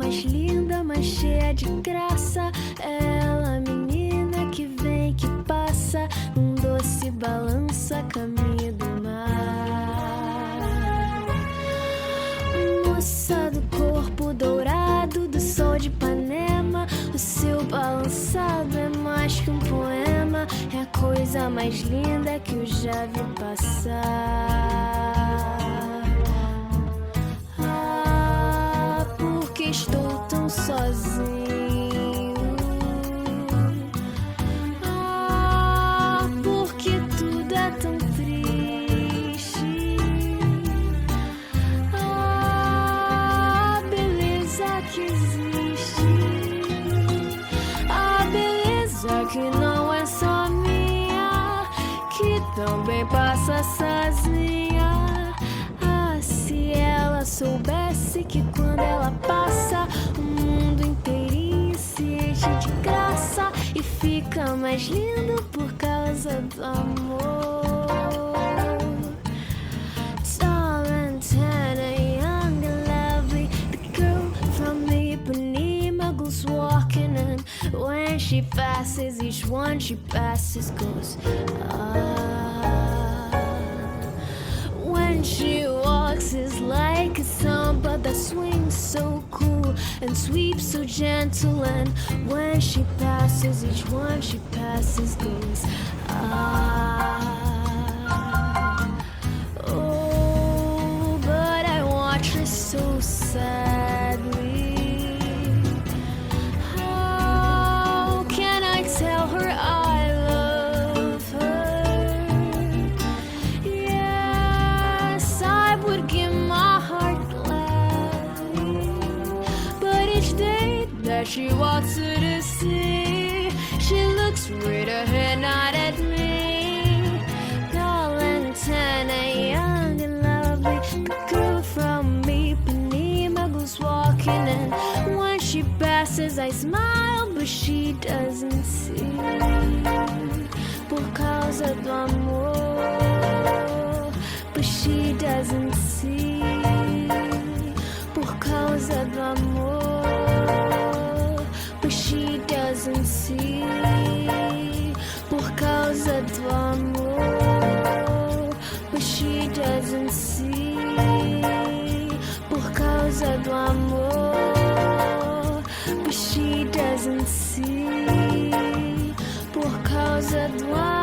mais linda, mais cheia de graça. Ela, menina que vem, que passa, num doce balança, caminho do mar. Moça do corpo dourado, do sol de Ipanema, o seu balançado é mais que um poema, é a coisa mais linda que eu já vi passar. Ah, porque estou tão sozinho. Ah, porque tudo é tão triste. Ah, beleza que existe. A beleza que não é só minha, que também passa sozinha. Ah, se ela soubesse que quando ela passa, o mundo inteirinho se enche de graça e fica mais lindo por causa do amor. Tall and tan and young and lovely, the girl from Ipanema goes walking, and when she passes, each one she passes goes ah. When she walks is like a samba that swings so cool and sweeps so gentle, and when she passes, each one she passes goes ah. Oh, but I watch her so sadly. How can I tell her I love her? Yes, I would give my heart gladly, but each day that she walks to the sea, she looks straight ahead, not at me. Tall and tan and young and lovely, the girl from Ipanema goes walking, and when she passes I smile, but she doesn't see. Por causa do amor, but she doesn't see. Por causa do amor, but she doesn't see. Por causa do amor, but she doesn't see. Por causa do amor, but she doesn't see. Por causa do amor.